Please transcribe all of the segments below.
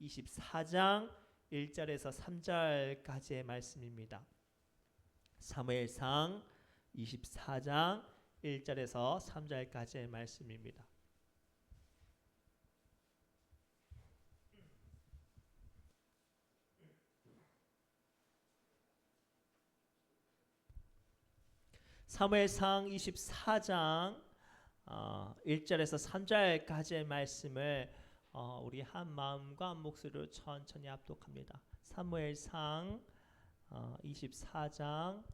24장 1절에서 3절까지의 말씀입니다. 사무엘상 24장 1절에서 3절까지의 말씀입니다. 사무엘상 24장 1절에서 3절까지의 말씀을 우리 한 마음과 한 목소리로 천천히 합독합니다. 사무엘상 24장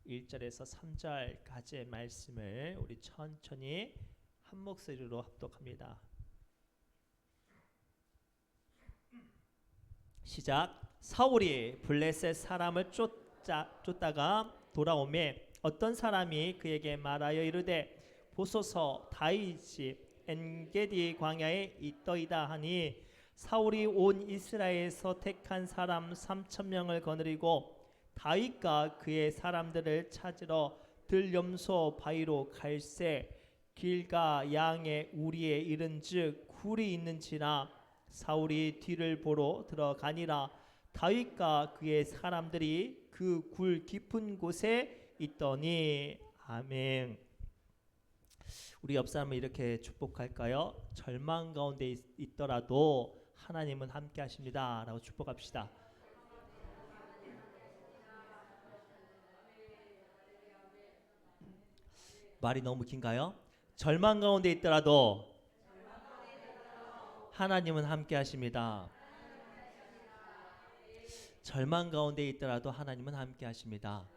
1절에서 3절까지의 말씀을 우리 천천히 한 목소리로 합독합니다. 시작. 사울이 블레셋 사람을 쫓다가 돌아오매 어떤 사람이 그에게 말하여 이르되 보소서 다윗이 엔게디 광야에 있더이다 하니 사울이 온 이스라엘에서 택한 사람 3,000명을 거느리고 다윗과 그의 사람들을 찾으러 들염소 바위로 갈새 길가 양의 우리에 이른즉 굴이 있는지라 사울이 뒤를 보러 들어가니라 다윗과 그의 사람들이 그 굴 깊은 곳에 있더니. 아멘. 우리 옆 사람을 이렇게 축복할까요? 절망 가운데 있더라도 하나님은 함께 하십니다 라고 축복합시다. 말이 너무 긴가요? 절망 가운데 있더라도 하나님은 함께 하십니다. 절망 가운데 있더라도 하나님은 함께 하십니다.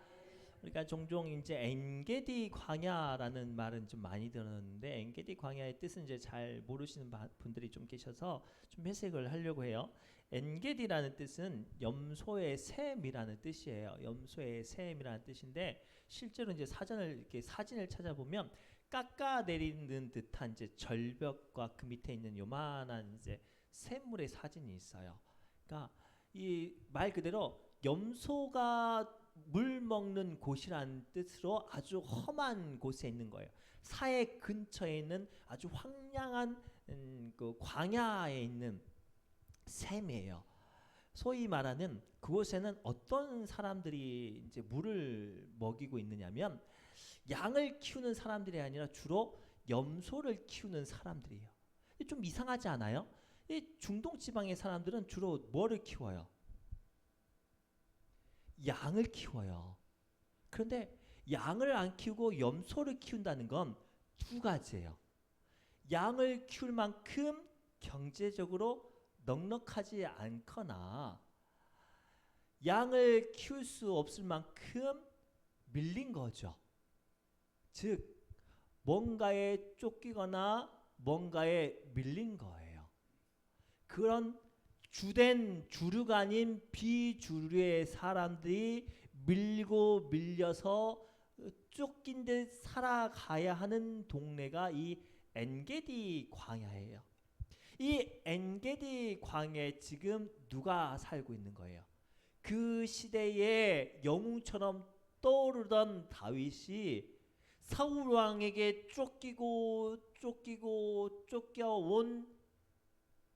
그러니까 종종 이제 엔게디 광야라는 말은 좀 많이 들었는데 엔게디 광야의 뜻은 이제 잘 모르시는 분들이 좀 계셔서 좀 해석을 하려고 해요. 엔게디라는 뜻은 염소의 샘이라는 뜻이에요. 염소의 샘이라는 뜻인데 실제로 이제 이렇게 사진을 찾아보면 깎아내리는 듯한 이제 절벽과 그 밑에 있는 요만한 이제 샘물의 사진이 있어요. 그러니까 이 말 그대로 염소가 물 먹는 곳이라는 뜻으로 아주 험한 곳에 있는 거예요. 사해 근처에 있는 아주 황량한 그 광야에 있는 샘이에요. 소위 말하는 그곳에는 어떤 사람들이 이제 물을 먹이고 있느냐면 양을 키우는 사람들이 아니라 주로 염소를 키우는 사람들이에요. 좀 이상하지 않아요? 이 중동 지방의 사람들은 주로 뭐를 키워요? 양을 키워요. 그런데 양을 안 키우고 염소를 키운다는 건 두 가지예요. 양을 키울 만큼 경제적으로 넉넉하지 않거나 양을 키울 수 없을 만큼 밀린 거죠. 즉 뭔가에 쫓기거나 뭔가에 밀린 거예요. 그런 주된 주류가 아닌 비주류의 사람들이 밀고 밀려서 쫓긴 듯 살아가야 하는 동네가 이 엔게디 광야예요. 이 엔게디 광야에 지금 누가 살고 있는 거예요? 그 시대에 영웅처럼 떠오르던 다윗이 사울 왕에게 쫓겨온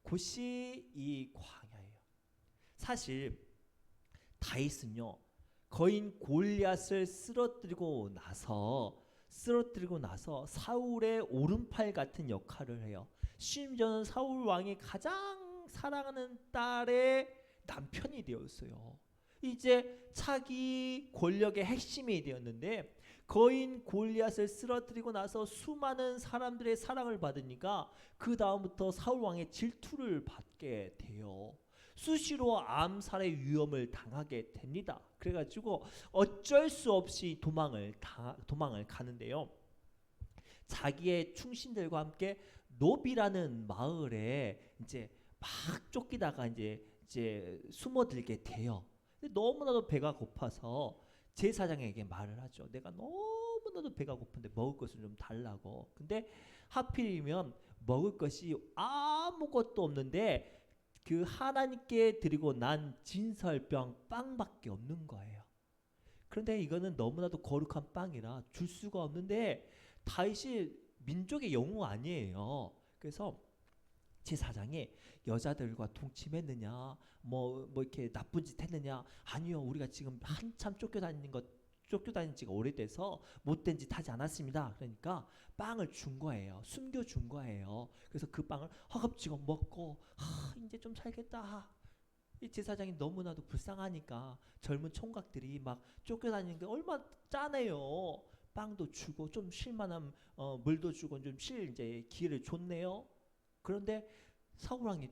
곳이 이 광야예요. 사실 다윗은요 거인 골리앗을 쓰러뜨리고 나서 사울의 오른팔 같은 역할을 해요. 심지어는 사울 왕이 가장 사랑하는 딸의 남편이 되었어요. 이제 차기 권력의 핵심이 되었는데 거인 골리앗을 쓰러뜨리고 나서 수많은 사람들의 사랑을 받으니까 그 다음부터 사울 왕의 질투를 받게 돼요. 수시로 암살의 위험을 당하게 됩니다. 그래가지고 어쩔 수 없이 도망을 가는데요. 자기의 충신들과 함께 노비라는 마을에 이제 막 쫓기다가 이제 숨어들게 돼요. 근데 너무나도 배가 고파서 제사장에게 말을 하죠. 내가 너무나도 배가 고픈데 먹을 것을 좀 달라고. 근데 하필이면 먹을 것이 아무것도 없는데 그 하나님께 드리고 난 진설병 빵밖에 없는 거예요. 그런데 이거는 너무나도 거룩한 빵이라 줄 수가 없는데 다윗이 민족의 영웅 아니에요. 그래서 제사장이 여자들과 동침했느냐, 뭐 이렇게 나쁜 짓 했느냐? 아니요, 우리가 지금 한참 쫓겨다닌 지가 오래돼서 못된 짓 하지 않았습니다. 그러니까 빵을 준 거예요. 숨겨준 거예요. 그래서 그 빵을 허겁지겁 먹고 이제 좀 살겠다. 이 제사장이 너무나도 불쌍하니까 젊은 총각들이 막 쫓겨다니는 게 얼마나 짠해요. 빵도 주고 좀 쉴만한 물도 주고 좀 쉴 이제 기회를 줬네요. 그런데 사울 왕이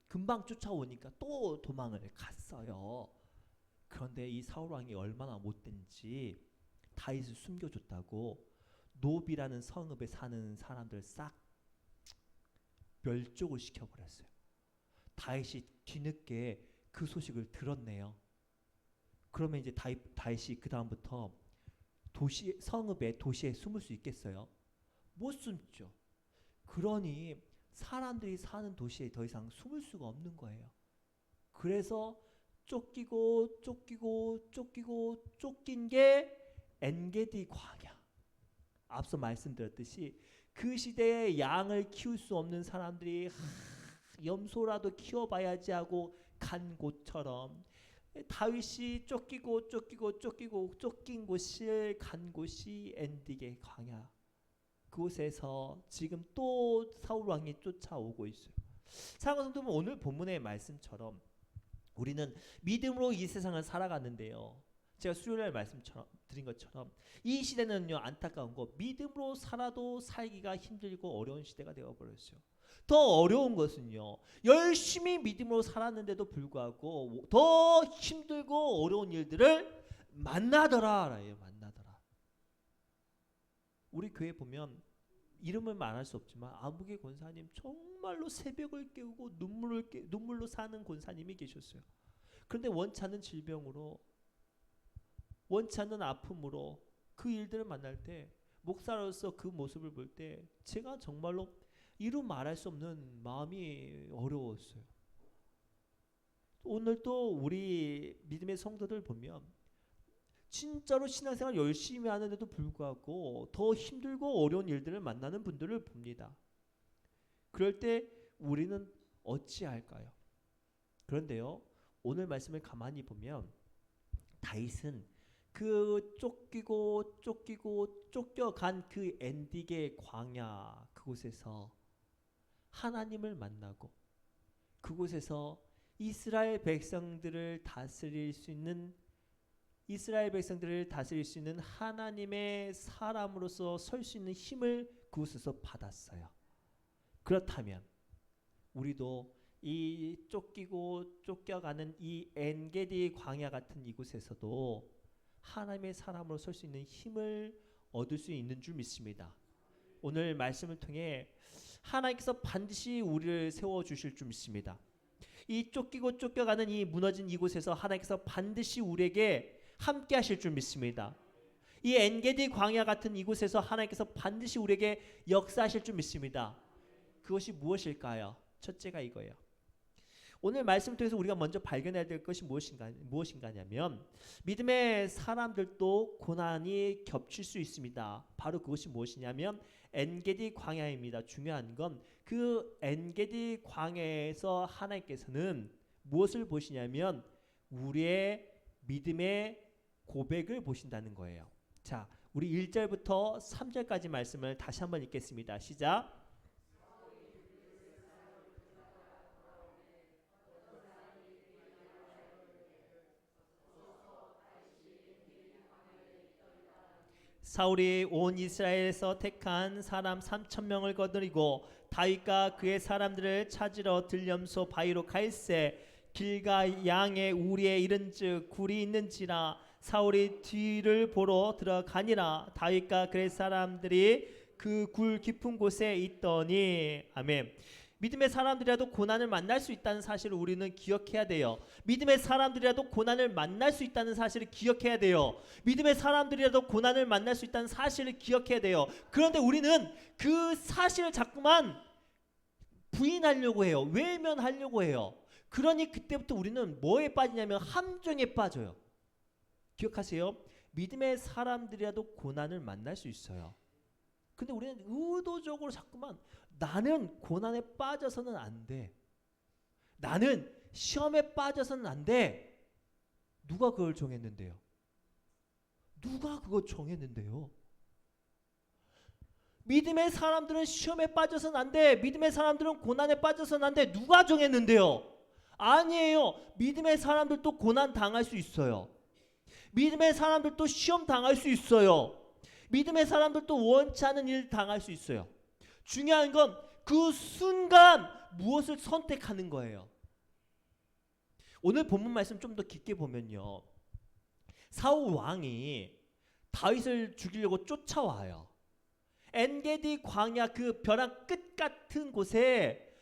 금방 쫓아오니까 또 도망을 갔어요. 그런데 이 사울 왕이 얼마나 못된지 다윗을 숨겨줬다고 노비라는 성읍에 사는 사람들 싹 멸족을 시켜버렸어요. 다윗이 뒤늦게 그 소식을 들었네요. 그러면 이제 다윗이 그 다음부터 도시에 숨을 수 있겠어요? 못 숨죠. 그러니 사람들이 사는 도시에 더 이상 숨을 수가 없는 거예요. 그래서 쫓긴 게 엔게디 광야. 앞서 말씀드렸듯이 그 시대에 양을 키울 수 없는 사람들이 염소라도 키워봐야지 하고 간 곳처럼 다윗이 쫓긴 곳을 간 곳이 엔디게 광야. 그곳에서 지금 또 사울 왕이 쫓아오고 있어요. 사랑하는 성도분, 오늘 본문의 말씀처럼 우리는 믿음으로 이 세상을 살아가는데요. 제가 수요일날 말씀드린 것처럼 이 시대는요, 안타까운 거 믿음으로 살아도 살기가 힘들고 어려운 시대가 되어버렸어요. 더 어려운 것은요, 열심히 믿음으로 살았는데도 불구하고 더 힘들고 어려운 일들을 만나더라. 우리 교회 보면 이름을 말할 수 없지만 아무개 권사님 정말로 새벽을 깨우고 눈물로 사는 권사님이 계셨어요. 그런데 원치 않는 질병으로, 원치 않는 아픔으로 그 일들을 만날 때, 목사로서 그 모습을 볼 때 제가 정말로 이루 말할 수 없는 마음이 어려웠어요. 오늘 또 우리 믿음의 성도들 보면 진짜로 신앙생활 열심히 하는데도 불구하고 더 힘들고 어려운 일들을 만나는 분들을 봅니다. 그럴 때 우리는 어찌할까요? 그런데요, 오늘 말씀을 가만히 보면 다윗은 그 쫓겨간 그 엔디게 광야 그곳에서 하나님을 만나고 그곳에서 이스라엘 백성들을 다스릴 수 있는 하나님의 사람으로서 설 수 있는 힘을 그곳에서 받았어요. 그렇다면 우리도 이 쫓겨가는 이 엔게디 광야 같은 이곳에서도 하나님의 사람으로 설 수 있는 힘을 얻을 수 있는 줄 믿습니다. 오늘 말씀을 통해 하나님께서 반드시 우리를 세워주실 줄 믿습니다. 이 쫓겨가는 이 무너진 이곳에서 하나님께서 반드시 우리에게 함께 하실 줄 믿습니다. 이 엔게디 광야 같은 이곳에서 하나님께서 반드시 우리에게 역사하실 줄 믿습니다. 그것이 무엇일까요? 첫째가 이거예요. 오늘 말씀을 통해서 우리가 먼저 발견해야 될 것이 무엇인가냐면 믿음의 사람들도 고난이 겹칠 수 있습니다. 바로 그것이 무엇이냐면 엔게디 광야입니다. 중요한 건 그 엔게디 광야에서 하나님께서는 무엇을 보시냐면 우리의 믿음의 고백을 보신다는 거예요. 자, 우리 1절부터 3절까지 말씀을 다시 한번 읽겠습니다. 시작. 사울이 온 이스라엘에서 택한 사람 3,000명을 거느리고 다윗과 그의 사람들을 찾으러 들염소 바위로 갈새 길가 양의 우리에 이른즉 굴이 있는지라 사울이 뒤를 보러 들어가니라. 다윗과 그의 사람들이 그 굴 깊은 곳에 있더니. 아멘. 믿음의 사람들이라도 고난을 만날 수 있다는 사실을 우리는 기억해야 돼요. 믿음의 사람들이라도 고난을 만날 수 있다는 사실을 기억해야 돼요. 믿음의 사람들이라도 고난을 만날 수 있다는 사실을 기억해야 돼요. 그런데 우리는 그 사실을 자꾸만 부인하려고 해요. 외면하려고 해요. 그러니 그때부터 우리는 뭐에 빠지냐면 함정에 빠져요. 기억하세요. 믿음의 사람들이라도 고난을 만날 수 있어요. 근데 우리는 의도적으로 자꾸만 나는 고난에 빠져서는 안 돼. 나는 시험에 빠져서는 안 돼. 누가 그걸 정했는데요? 누가 그거 정했는데요? 믿음의 사람들은 시험에 빠져서는 안 돼. 믿음의 사람들은 고난에 빠져서는 안 돼. 누가 정했는데요? 아니에요. 믿음의 사람들도 고난 당할 수 있어요. 믿음의 사람들도 시험 당할 수 있어요. 믿음의 사람들도 원치 않은 일 당할 수 있어요. 중요한 건 그 순간 무엇을 선택하는 거예요. 오늘 본문 말씀 좀 더 깊게 보면요. 사울 왕이 다윗을 죽이려고 쫓아와요. 엔게디 광야 그 벼랑 끝 같은 곳에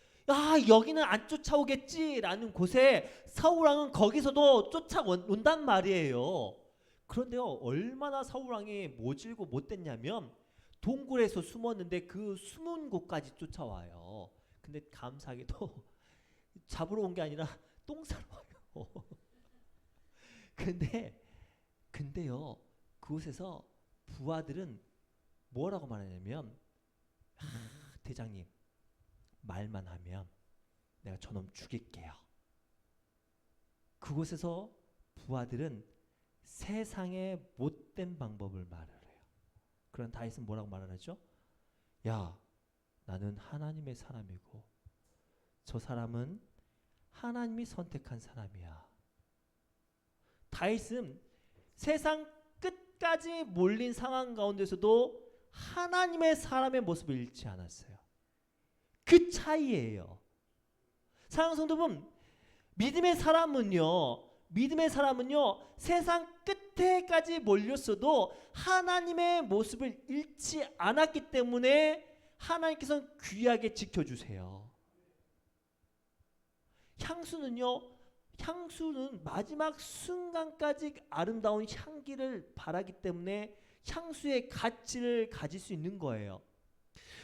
여기는 안 쫓아오겠지라는 곳에 사울 왕은 거기서도 쫓아온단 말이에요. 그런데요, 얼마나 사울 왕이 모질고 못됐냐면 동굴에서 숨었는데 그 숨은 곳까지 쫓아와요. 근데 감사하게도 잡으러 온 게 아니라 똥 싸러 와요. 근데요, 그곳에서 부하들은 뭐라고 말하냐면 대장님 말만 하면 내가 저놈 죽일게요. 그곳에서 부하들은 세상의 못된 방법을 말을 해요. 그런 다윗은 뭐라고 말을 하죠? 야, 나는 하나님의 사람이고 저 사람은 하나님이 선택한 사람이야. 다윗은 세상 끝까지 몰린 상황 가운데서도 하나님의 사람의 모습을 잃지 않았어요. 그 차이예요. 사랑하는 성도분, 믿음의 사람은요 세상 끝에까지 몰렸어도 하나님의 모습을 잃지 않았기 때문에 하나님께서는 귀하게 지켜주세요. 향수는 마지막 순간까지 아름다운 향기를 바라기 때문에 향수의 가치를 가질 수 있는 거예요.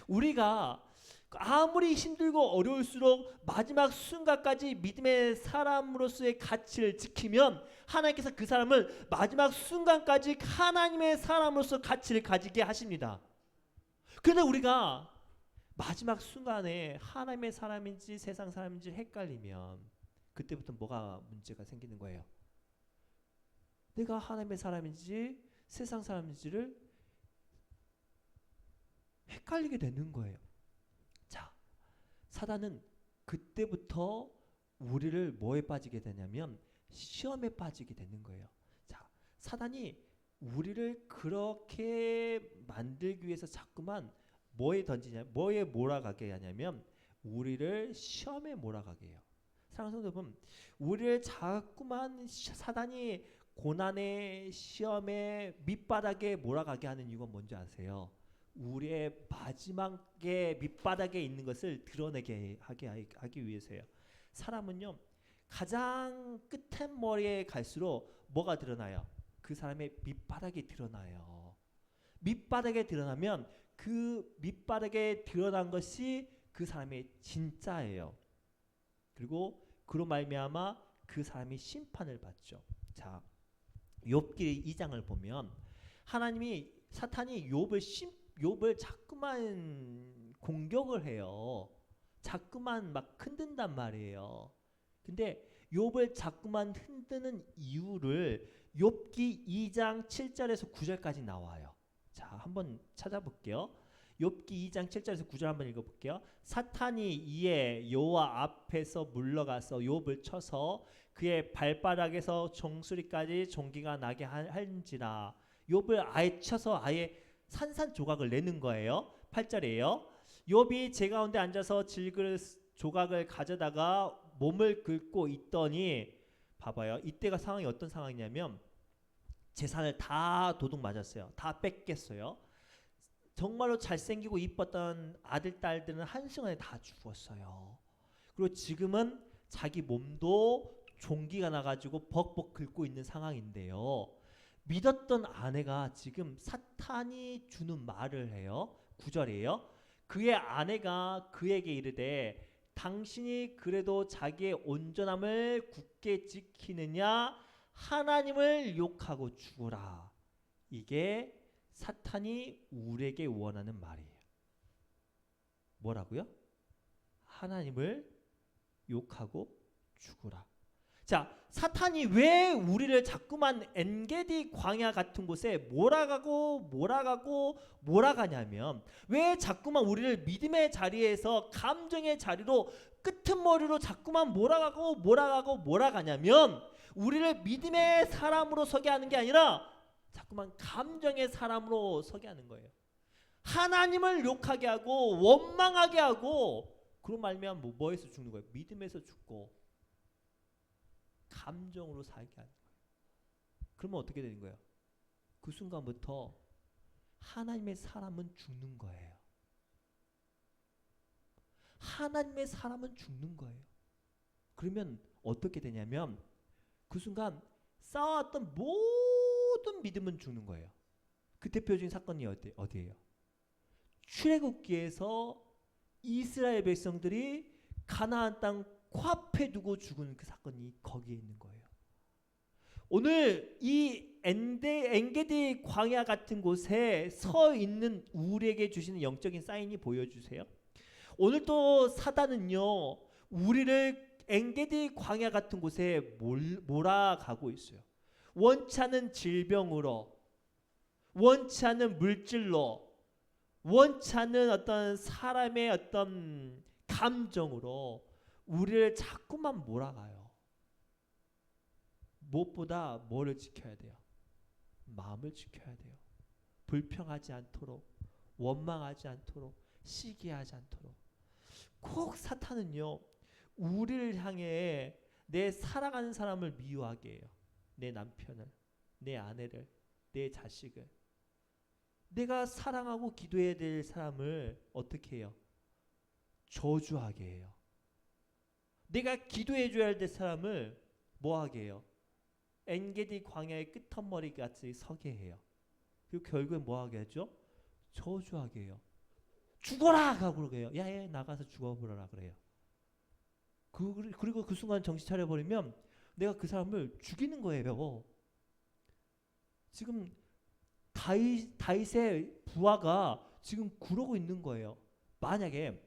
우리가 아무리 힘들고 어려울수록 마지막 순간까지 믿음의 사람으로서의 가치를 지키면 하나님께서 그 사람을 마지막 순간까지 하나님의 사람으로서 가치를 가지게 하십니다. 그런데 우리가 마지막 순간에 하나님의 사람인지 세상 사람인지 헷갈리면 그때부터 뭐가 문제가 생기는 거예요. 내가 하나님의 사람인지 세상 사람인지를 헷갈리게 되는 거예요. 자, 사단은 그때부터 우리를 뭐에 빠지게 되냐면 시험에 빠지게 되는 거예요. 자, 사단이 우리를 그렇게 만들기 위해서 자꾸만 뭐에 몰아가게 하냐면 우리를 시험에 몰아가게 해요. 사랑하는 성도분, 우리를 자꾸만 사단이 고난의 시험에 밑바닥에 몰아가게 하는 이유가 뭔지 아세요? 우리의 마지막에 밑바닥에 있는 것을 드러내게 하기 위해서예요. 사람은요, 가장 끝머리에 갈수록 뭐가 드러나요? 그 사람의 밑바닥이 드러나요. 밑바닥에 드러나면 그 밑바닥에 드러난 것이 그 사람의 진짜예요. 그리고 그로 말미암아 그 사람이 심판을 받죠. 자, 욥기 2장을 보면 사탄이 욥을 자꾸만 공격을 해요. 자꾸만 막 흔든단 말이에요. 근데 욥을 자꾸만 흔드는 이유를 욥기 2장 7절에서 9절까지 나와요. 자, 한번 찾아볼게요. 욥기 2장 7절에서 9절 한번 읽어볼게요. 사탄이 이에 여호와 앞에서 물러가서 욥을 쳐서 그의 발바닥에서 정수리까지 종기가 나게 한지라. 욥을 아예 쳐서 아예 산산조각을 내는 거예요. 8절이에요. 욥이 제 가운데 앉아서 질그릇 조각을 가져다가 몸을 긁고 있더니, 봐봐요. 이때가 상황이 어떤 상황이냐면 재산을 다 도둑 맞았어요. 다 뺏겼어요. 정말로 잘생기고 이뻤던 아들 딸들은 한순간에 다 죽었어요. 그리고 지금은 자기 몸도 종기가 나가지고 벅벅 긁고 있는 상황인데요. 믿었던 아내가 지금 사탄이 주는 말을 해요. 9절이에요. 그의 아내가 그에게 이르되 당신이 그래도 자기의 온전함을 굳게 지키느냐 하나님을 욕하고 죽으라. 이게 사탄이 우리에게 원하는 말이에요. 뭐라고요? 하나님을 욕하고 죽으라. 자, 사탄이 왜 우리를 자꾸만 엔게디 광야 같은 곳에 몰아가냐면 왜 자꾸만 우리를 믿음의 자리에서 감정의 자리로 끄트머리로 자꾸만 몰아가냐면 우리를 믿음의 사람으로 서게 하는 게 아니라 자꾸만 감정의 사람으로 서게 하는 거예요. 하나님을 욕하게 하고 원망하게 하고 그런 말미암아 뭐에서 죽는 거예요? 믿음에서 죽고 감정으로 살게 하는 거예요. 그러면 어떻게 되는 거예요? 그 순간부터 하나님의 사람은 죽는 거예요. 하나님의 사람은 죽는 거예요. 그러면 어떻게 되냐면 그 순간 쌓아왔던 모든 믿음은 죽는 거예요. 그 대표적인 사건이 어디예요? 출애굽기에서 이스라엘 백성들이 가나안 땅 코앞에 두고 죽은 그 사건이 거기에 있는 거예요. 오늘 이 엔게디 광야 같은 곳에 서 있는 우리에게 주시는 영적인 사인이 보여주세요. 오늘 또 사단은요 우리를 엔게디 광야 같은 곳에 몰아가고 있어요. 원치 않은 질병으로, 원치 않은 물질로, 원치 않은 어떤 사람의 어떤 감정으로 우리를 자꾸만 몰아가요. 무엇보다 뭐를 지켜야 돼요? 마음을 지켜야 돼요. 불평하지 않도록, 원망하지 않도록, 시기하지 않도록. 꼭 사탄은요 우리를 향해 내 사랑하는 사람을 미워하게 해요. 내 남편을, 내 아내를, 내 자식을. 내가 사랑하고 기도해야 될 사람을 어떻게 해요? 저주하게 해요. 내가 기도해 줘야 될 사람을 뭐하게 해요? 엔게디 광야의 끄트머리 같이 서게 해요. 그리고 결국엔 뭐하게 하죠? 저주하게 해요. 죽어라! 하고 그래요. 야, 나가서 죽어버려라 그래요. 그리고 그 순간 정신 차려버리면 내가 그 사람을 죽이는 거예요. 지금 다윗의 부하가 지금 그러고 있는 거예요. 만약에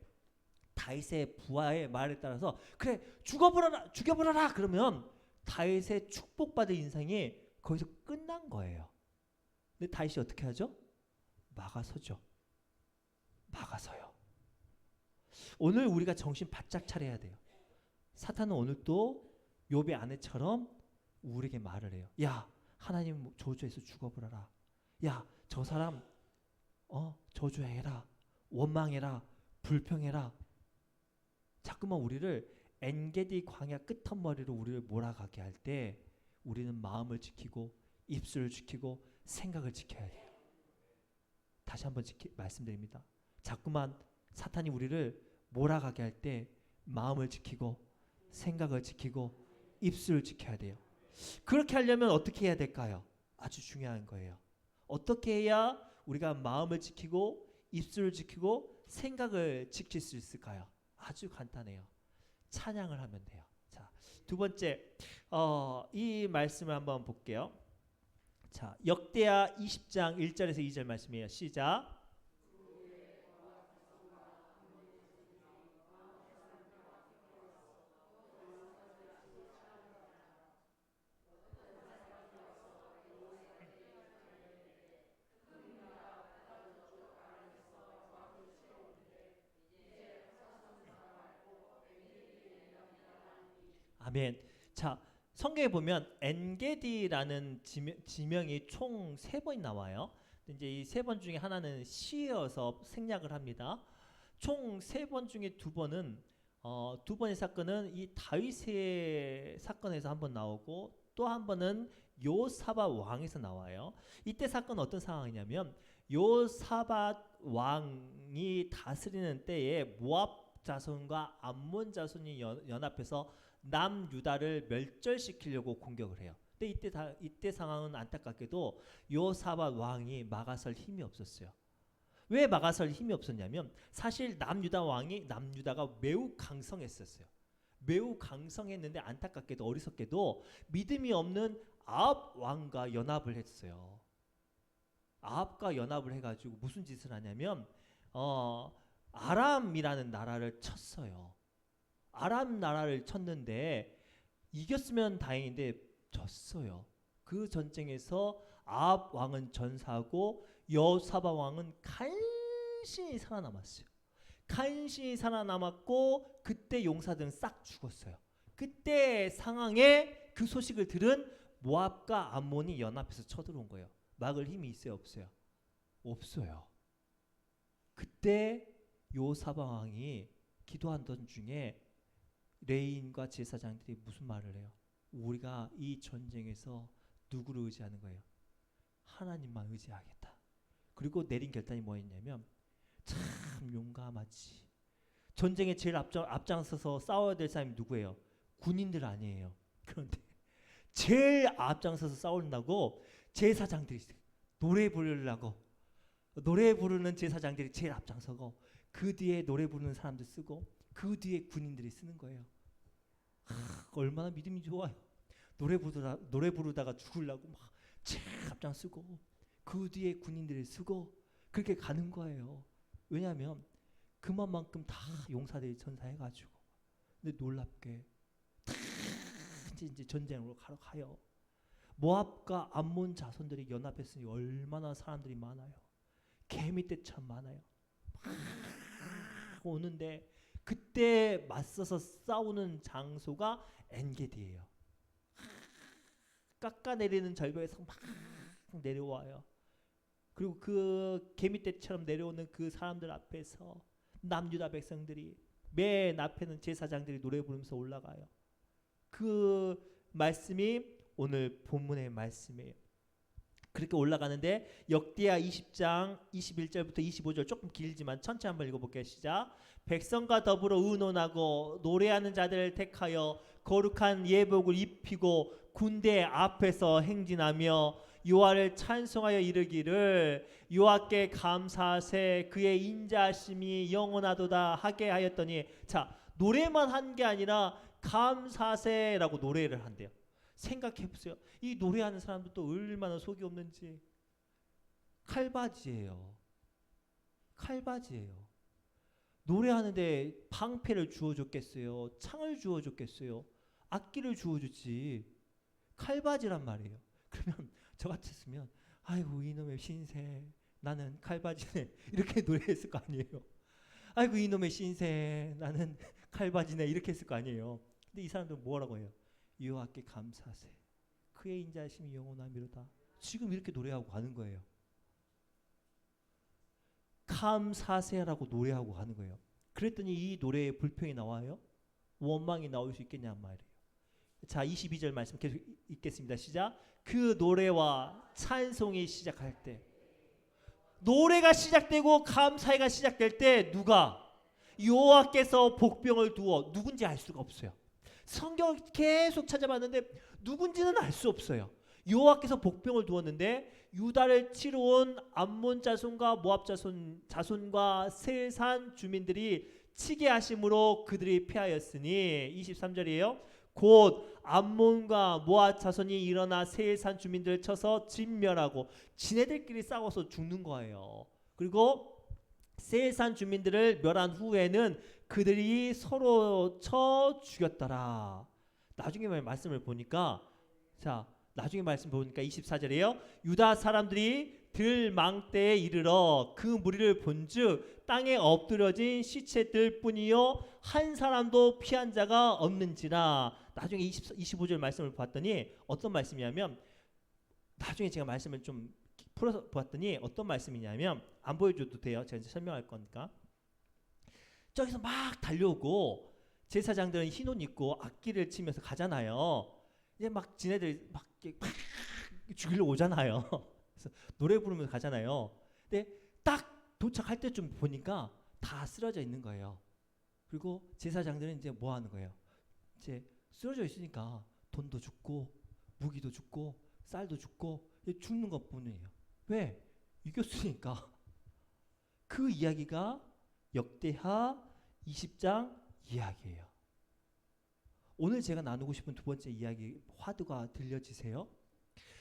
다윗의 부하의 말에 따라서 그래 죽여버려라 그러면 다윗의 축복받을 인생이 거기서 끝난 거예요. 근데 다윗이 어떻게 하죠? 막아서죠. 막아서요. 오늘 우리가 정신 바짝 차려야 돼요. 사탄은 오늘 또 욥의 아내처럼 우리에게 말을 해요. 야, 하나님 저주해서 죽어버려라. 야, 저 사람 저주해라. 원망해라. 불평해라. 자꾸만 우리를 엔게디 광야 끄트머리로 우리를 몰아가게 할 때 우리는 마음을 지키고 입술을 지키고 생각을 지켜야 돼요. 다시 한번 말씀드립니다. 자꾸만 사탄이 우리를 몰아가게 할 때 마음을 지키고 생각을 지키고 입술을 지켜야 돼요. 그렇게 하려면 어떻게 해야 될까요? 아주 중요한 거예요. 어떻게 해야 우리가 마음을 지키고 입술을 지키고 생각을 지킬 수 있을까요? 아주 간단해요. 찬양을 하면 돼요. 자, 두 번째 이 말씀을 한번 볼게요. 자, 역대하 20장 1절에서 2절 말씀이에요. 시작. 아멘. 자, 성경에 보면 엔게디라는 지명이 총 3번 나와요. 이제 이 3번 중에 하나는 시여서 생략을 합니다. 총 3번 중에 2번은 두 번의 사건은 이 다윗의 사건에서 한 번 나오고 또 한 번은 요사밧 왕에서 나와요. 이때 사건은 어떤 상황이냐면 요사밧 왕이 다스리는 때에 모압 자손과 암몬 자손이 연합해서 남유다를 멸절시키려고 공격을 해요. 근데 이때 상황은 안타깝게도 요사밧 왕이 막아설 힘이 없었어요. 왜 막아설 힘이 없었냐면 사실 남유다가 매우 강성했었어요. 매우 강성했는데 안타깝게도 어리석게도 믿음이 없는 아합 왕과 연합을 했어요. 아합과 연합을 해가지고 무슨 짓을 하냐면 아람이라는 나라를 쳤어요. 아람 나라를 쳤는데 이겼으면 다행인데 졌어요. 그 전쟁에서 아합 왕은 전사하고 여호사밧 왕은 간신히 살아남았어요. 간신히 살아남았고 그때 용사들은 싹 죽었어요. 그때 상황에 그 소식을 들은 모압과 암몬이 연합해서 쳐들어온 거예요. 막을 힘이 있어요, 없어요? 없어요. 그때 여호사밧 왕이 기도하던 중에 레인과 제사장들이 무슨 말을 해요? 우리가 이 전쟁에서 누구를 의지하는 거예요? 하나님만 의지하겠다. 그리고 내린 결단이 뭐였냐면 참 용감하지. 전쟁에 제일 앞장서서 싸워야 될 사람이 누구예요? 군인들 아니에요. 그런데 제일 앞장서서 싸운다고 제사장들이 노래 부르려고 노래 부르는 제사장들이 제일 앞장서고 그 뒤에 노래 부르는 사람들 쓰고 그 뒤에 군인들이 쓰는 거예요. 얼마나 믿음이 좋아요. 노래 부르다가 죽으려고 막 제일 앞장 쓰고 그 뒤에 군인들이 쓰고 그렇게 가는 거예요. 왜냐하면 그만큼 다 용사들이 전사해가지고. 근데 놀랍게 다 이제 전쟁으로 가요. 모압과 암몬 자손들이 연합했으니 얼마나 사람들이 많아요. 개미떼처럼 많아요. 막 오는데 그때 맞서서 싸우는 장소가 엔게디예요. 깎아내리는 절벽에서 막 내려와요. 그리고 그 개미떼처럼 내려오는 그 사람들 앞에서 남유다 백성들이 맨 앞에는 제사장들이 노래 부르면서 올라가요. 그 말씀이 오늘 본문의 말씀이에요. 그렇게 올라가는데 역대하 20장 21절부터 25절 조금 길지만 천천히 한번 읽어볼게요. 시작. 백성과 더불어 의논하고 노래하는 자들을 택하여 거룩한 예복을 입히고 군대 앞에서 행진하며 여호와를 찬송하여 이르기를 여호와께 감사하세 그의 인자하심이 영원하도다 하게 하였더니 자 노래만 한 게 아니라 감사하세라고 노래를 한대요. 생각해보세요. 이 노래하는 사람들도 얼마나 속이 없는지. 칼바지예요. 칼바지예요. 노래하는데 방패를 주워줬겠어요? 창을 주워줬겠어요? 악기를 주워주지. 칼바지란 말이에요. 그러면 저 같았으면 아이고 이놈의 신세 나는 칼바지네 이렇게 노래했을 거 아니에요. 아이고 이놈의 신세 나는 칼바지네 이렇게 했을 거 아니에요. 근데 이 사람들은 뭐라고 해요? 여호와께 감사하세 그의 인자하심이 영원하미로다. 지금 이렇게 노래하고 가는 거예요. 감사하세라고 노래하고 가는 거예요. 그랬더니 이 노래에 불평이 나와요? 원망이 나올 수 있겠냐 말이에요. 자 22절 말씀 계속 읽겠습니다. 시작. 그 노래와 찬송이 시작할 때 노래가 시작되고 감사회가 시작될 때 누가? 여호와께서 복병을 두어 누군지 알 수가 없어요. 성경을 계속 찾아봤는데 누군지는 알 수 없어요. 여호와께서 복병을 두었는데 유다를 치러 온 암몬 자손과 모압 자손과 세산 주민들이 치게 하심으로 그들이 패하였으니 23절이에요. 곧 암몬과 모압 자손이 일어나 세산 주민들을 쳐서 진멸하고 지네들끼리 싸워서 죽는 거예요. 그리고 세산 주민들을 멸한 후에는 그들이 서로 쳐 죽였더라. 나중에 말씀을 보니까 자 나중에 말씀 보니까 24절이에요. 유다 사람들이 들망대에 이르러 그 무리를 본즉 땅에 엎드려진 시체들 뿐이요 한 사람도 피한 자가 없는지라. 나중에 25절 말씀을 봤더니 어떤 말씀이냐면 나중에 제가 말씀을 좀 풀어서 보았더니 어떤 말씀이냐면 안 보여줘도 돼요. 제가 이제 설명할 거니까. 저기서 막 달려오고 제사장들은 흰 옷 입고 악기를 치면서 가잖아요. 이제 막 지네들이 막 죽이러 오잖아요. 그래서 노래 부르면서 가잖아요. 근데 딱 도착할 때쯤 보니까 다 쓰러져 있는 거예요. 그리고 제사장들은 이제 뭐 하는 거예요? 이제 쓰러져 있으니까 돈도 죽고 무기도 죽고 쌀도 죽고 죽는 것뿐이에요. 왜? 이겼으니까. 그 이야기가 역대하 20장 이야기예요. 오늘 제가 나누고 싶은 두 번째 이야기 화두가 들려지세요?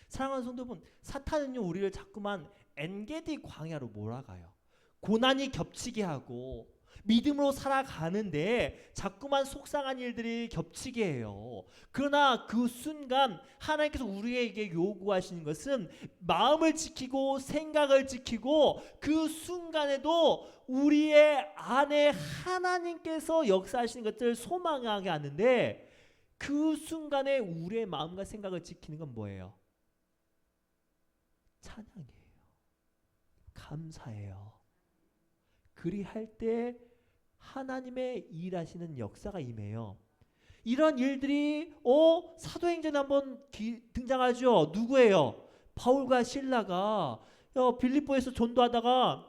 사랑하는 성도분, 사탄은요 우리를 자꾸만 엔게디 광야로 몰아가요. 고난이 겹치게 하고 믿음으로 살아가는데 자꾸만 속상한 일들이 겹치게 해요. 그러나 그 순간 하나님께서 우리에게 요구하시는 것은 마음을 지키고 생각을 지키고 그 순간에도 우리의 안에 하나님께서 역사하시는 것들을 소망하게 하는데 그 순간에 우리의 마음과 생각을 지키는 건 뭐예요? 찬양이에요. 감사해요. 그리할 때 하나님의 일하시는 역사가 임해요. 이런 일들이 사도행전에 한번 등장하죠. 누구예요? 바울과 실라가 빌립보에서 전도하다가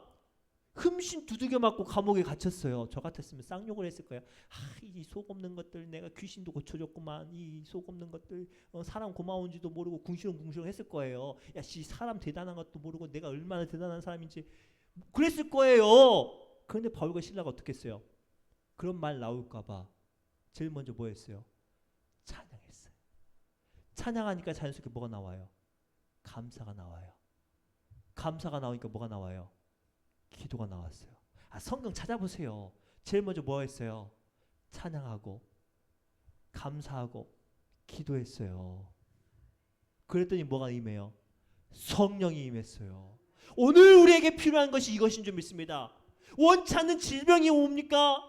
흠씬 두들겨 맞고 감옥에 gat혔어요. 저 같았으면 쌍욕을 했을 거예요. 이 속 없는 것들, 내가 귀신도 고쳐줬구만. 이 속 없는 것들, 사람 고마운지도 모르고 궁시렁궁시렁 했을 거예요. 사람 대단한 것도 모르고 내가 얼마나 대단한 사람인지 그랬을 거예요. 그런데 바울과 실라가 어떻게 했어요? 그런 말 나올까봐 제일 먼저 뭐 했어요? 찬양했어요. 찬양하니까 자연스럽게 뭐가 나와요? 감사가 나와요. 감사가 나오니까 뭐가 나와요? 기도가 나왔어요. 성경 찾아보세요. 제일 먼저 뭐 했어요? 찬양하고 감사하고 기도했어요. 그랬더니 뭐가 임해요? 성령이 임했어요. 오늘 우리에게 필요한 것이 이것인 줄 믿습니다. 원치 않는 질병이 옵니까?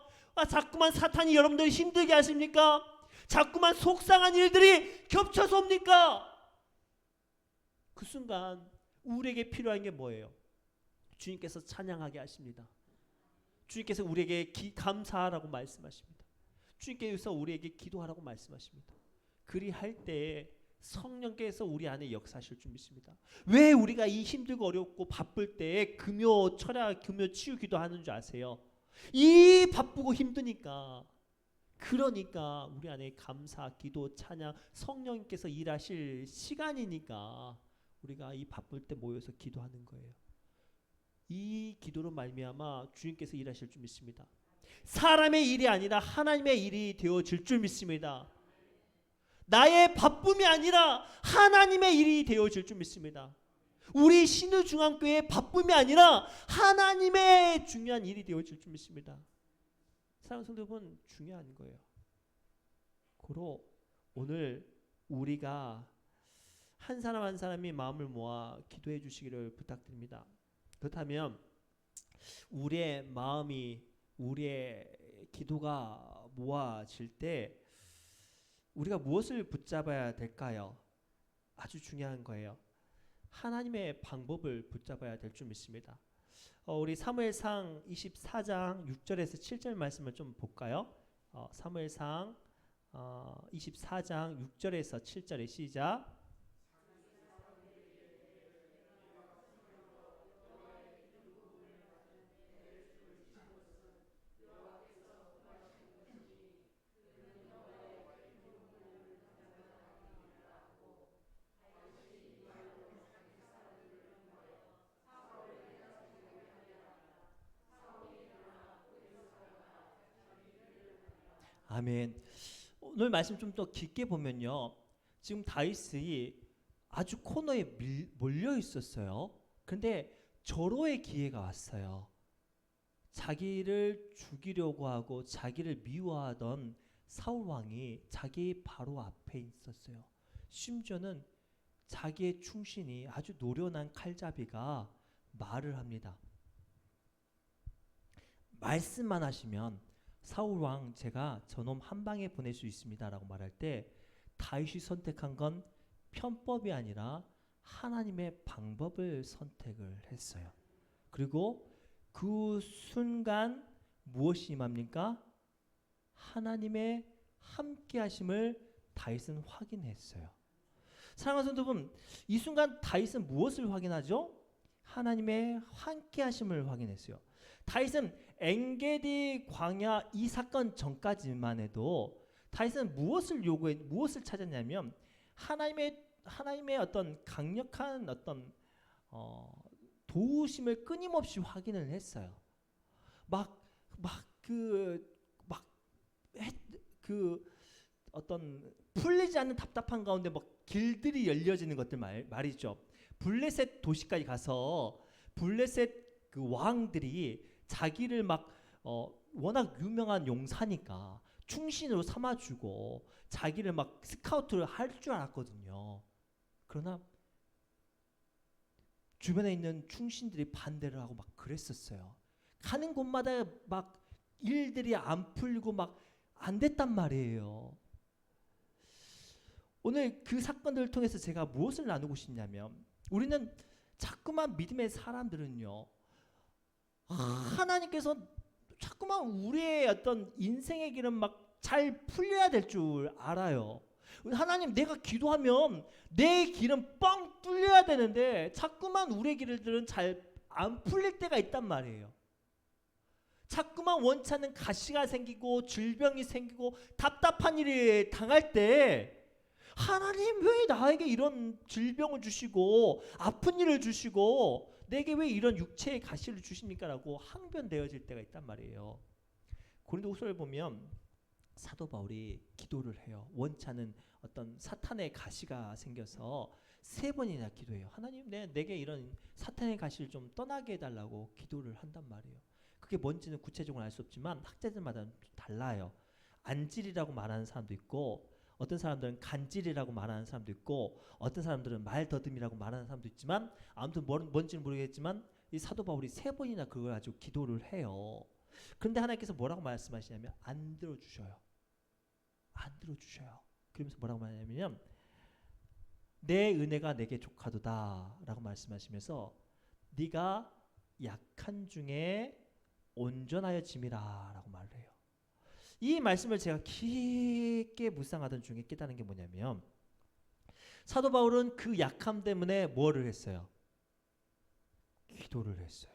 자꾸만 사탄이 여러분들을 힘들게 하십니까? 자꾸만 속상한 일들이 겹쳐서 옵니까? 그 순간 우리에게 필요한 게 뭐예요? 주님께서 찬양하게 하십니다. 주님께서 우리에게 감사하라고 말씀하십니다. 주님께서 우리에게 기도하라고 말씀하십니다. 그리할 때 성령께서 우리 안에 역사하실 줄 믿습니다. 왜 우리가 이 힘들고 어렵고 바쁠 때 금요 철야 금요 치유 기도하는 줄 아세요? 이 바쁘고 힘드니까. 그러니까 우리 안에 감사, 기도, 찬양, 성령님께서 일하실 시간이니까 우리가 이 바쁠 때 모여서 기도하는 거예요. 이 기도로 말미암아 주님께서 일하실 줄 믿습니다. 사람의 일이 아니라 하나님의 일이 되어질 줄 믿습니다. 나의 바쁨이 아니라 하나님의 일이 되어질 줄 믿습니다. 우리 신의중앙교회의 바쁨이 아니라 하나님의 중요한 일이 되어질 줄 믿습니다. 사랑하는 성도분, 중요한 거예요. 고로 오늘 우리가 한 사람 한 사람이 마음을 모아 기도해 주시기를 부탁드립니다. 그렇다면 우리의 마음이 우리의 기도가 모아질 때 우리가 무엇을 붙잡아야 될까요? 아주 중요한 거예요. 하나님의 방법을 붙잡아야 될 줄 믿습니다. 우리 사무엘상 24장 6절에서 7절 말씀을 좀 볼까요? 사무엘상 24장 6절에서 7절의 시작. 아멘. 오늘 말씀 좀 더 깊게 보면요. 지금 다윗이 아주 코너에 몰려 있었어요. 근데 절호의 기회가 왔어요. 자기를 죽이려고 하고 자기를 미워하던 사울 왕이 자기 바로 앞에 있었어요. 심지어는 자기의 충신이 아주 노련한 칼잡이가 말을 합니다. 말씀만 하시면 사울 왕 제가 저놈 한 방에 보낼 수 있습니다라고 말할 때 다윗이 선택한 건 편법이 아니라 하나님의 방법을 선택을 했어요. 그리고 그 순간 무엇이 임합니까? 하나님의 함께하심을 다윗은 확인했어요. 사랑하는 성도분, 이 순간 다윗은 무엇을 확인하죠? 하나님의 함께하심을 확인했어요. 다윗은 엔게디 광야 이 사건 전까지만 해도 다윗은 무엇을 찾았냐면 하나님의 어떤 강력한 어떤 도우심을 끊임없이 확인을 했어요. 어떤 풀리지 않는 답답한 가운데 막 길들이 열려지는 것들 말이죠. 블레셋 도시까지 가서 블레셋 그 왕들이 자기를 막 워낙 유명한 용사니까 충신으로 삼아주고 자기를 막 스카우트를 할 줄 알았거든요. 그러나 주변에 있는 충신들이 반대를 하고 막 그랬었어요. 가는 곳마다 막 일들이 안 풀리고 막 안 됐단 말이에요. 오늘 그 사건들을 통해서 제가 무엇을 나누고 싶냐면 우리는 자꾸만 믿음의 사람들은요. 하나님께서 자꾸만 우리의 어떤 인생의 길은 막 잘 풀려야 될 줄 알아요. 하나님 내가 기도하면 내 길은 뻥 뚫려야 되는데 자꾸만 우리의 길들은 잘 안 풀릴 때가 있단 말이에요. 자꾸만 원치 않는 가시가 생기고 질병이 생기고 답답한 일이 당할 때 하나님 왜 나에게 이런 질병을 주시고 아픈 일을 주시고 내게 왜 이런 육체의 가시를 주십니까? 라고 항변되어질 때가 있단 말이에요. 고린도후서를 보면 사도 바울이 기도를 해요. 원치 않은 어떤 사탄의 가시가 생겨서 3번이나 기도해요. 하나님 내게 이런 사탄의 가시를 좀 떠나게 해달라고 기도를 한단 말이에요. 그게 뭔지는 구체적으로 알 수 없지만 학자들마다 좀 달라요. 안질이라고 말하는 사람도 있고 어떤 사람들은 간질이라고 말하는 사람도 있고 어떤 사람들은 말더듬이라고 말하는 사람도 있지만 아무튼 뭔지는 모르겠지만 이 사도 바울이 3번이나 그걸 가지고 기도를 해요. 그런데 하나님께서 뭐라고 말씀하시냐면 안 들어주셔요. 안 들어주셔요. 그러면서 뭐라고 말하냐면 내 은혜가 내게 족하도다 라고 말씀하시면서 네가 약한 중에 온전하여 짐이라 라고 말을 해요. 이 말씀을 제가 깊게 묵상하던 중에 깨달은 게 뭐냐면 사도 바울은 그 약함 때문에 뭐를 했어요? 기도를 했어요.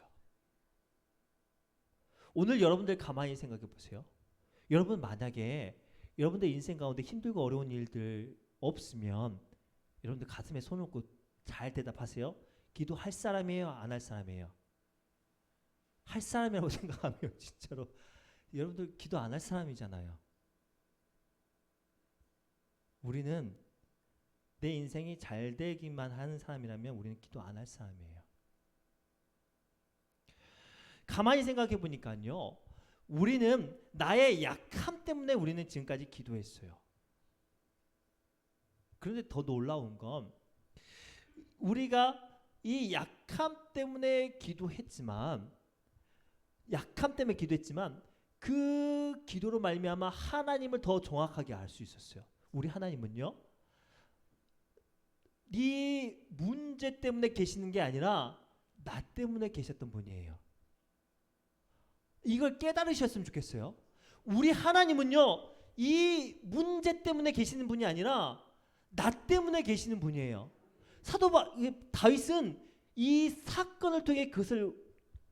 오늘 여러분들 가만히 생각해 보세요. 여러분 만약에 여러분들 인생 가운데 힘들고 어려운 일들 없으면 여러분들 가슴에 손 얹고 잘 대답하세요. 기도할 사람이에요? 안 할 사람이에요? 할 사람이라고 생각하면 진짜로 여러분들 기도 안 할 사람이잖아요. 우리는 내 인생이 잘 되기만 하는 사람이라면 우리는 기도 안 할 사람이에요. 가만히 생각해 보니까요. 우리는 나의 약함 때문에 우리는 지금까지 기도했어요. 그런데 더 놀라운 건 우리가 이 약함 때문에 기도했지만 그 기도로 말미암아 하나님을 더 정확하게 알 수 있었어요. 우리 하나님은요. 네 문제 때문에 계시는 게 아니라 나 때문에 계셨던 분이에요. 이걸 깨달으셨으면 좋겠어요. 우리 하나님은요. 이 문제 때문에 계시는 분이 아니라 나 때문에 계시는 분이에요. 다윗은 이 사건을 통해 그것을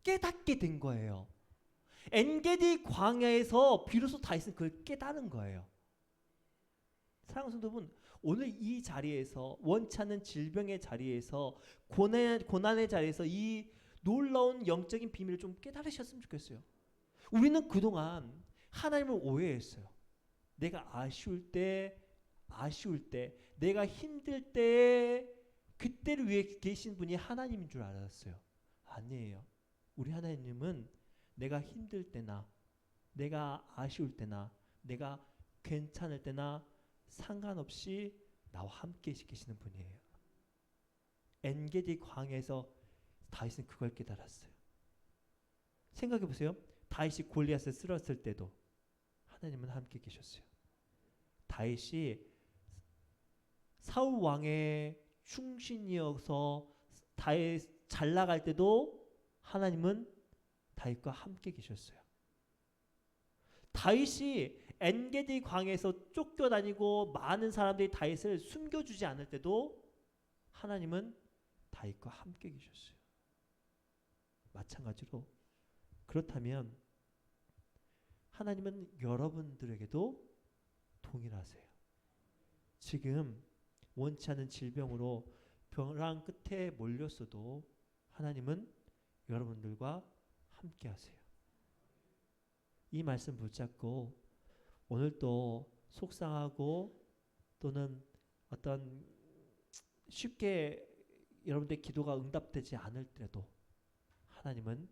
깨닫게 된 거예요. 엔게디 광야에서 비로소 다윗은 그걸 깨달은 거예요. 사랑하는 성도분, 오늘 이 자리에서 원치 않는 질병의 자리에서 고난의 자리에서 이 놀라운 영적인 비밀을 좀 깨달으셨으면 좋겠어요. 우리는 그동안 하나님을 오해했어요. 내가 아쉬울 때 내가 힘들 때 그때를 위해 계신 분이 하나님인 줄 알았어요. 아니에요. 우리 하나님은 내가 힘들 때나 내가 아쉬울 때나 내가 괜찮을 때나 상관없이 나와 함께 계시는 분이에요. 엔게디 광야에서 다윗은 그걸 깨달았어요. 생각해 보세요. 다윗이 골리앗을 쓸었을 때도 하나님은 함께 계셨어요. 다윗이 사울 왕의 충신이어서 다윗 잘 나갈 때도 하나님은 다윗과 함께 계셨어요. 다윗이 엔게디 광야에서 쫓겨다니고 많은 사람들이 다윗을 숨겨주지 않을 때도 하나님은 다윗과 함께 계셨어요. 마찬가지로 그렇다면 하나님은 여러분들에게도 동일하세요. 지금 원치 않은 질병으로 벼랑 끝에 몰렸어도 하나님은 여러분들과 함께 하세요. 이 말씀 붙잡고 오늘도 속상하고 또는 어떤 쉽게 여러분들의 기도가 응답되지 않을 때도 하나님은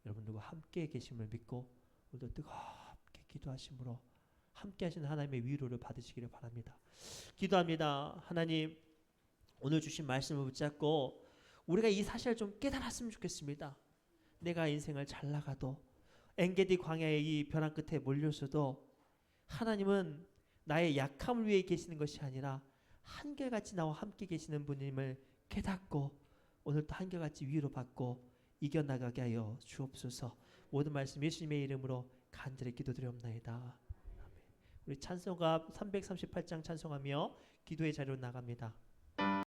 여러분들과 함께 계심을 믿고 오늘도 뜨겁게 기도하심으로 함께 하시는 하나님의 위로를 받으시기를 바랍니다. 기도합니다. 하나님, 오늘 주신 말씀을 붙잡고 우리가 이 사실을 좀 깨달았으면 좋겠습니다. 내가 인생을 잘 나가도 엔게디 광야의 이 벼랑 끝에 몰려서도 하나님은 나의 약함을 위해 계시는 것이 아니라 한결같이 나와 함께 계시는 분임을 깨닫고 오늘도 한결같이 위로받고 이겨나가게 하여 주옵소서. 모든 말씀 예수님의 이름으로 간절히 기도드리옵나이다. 아멘. 우리 찬송가 338장 찬송하며 기도의 자리로 나갑니다.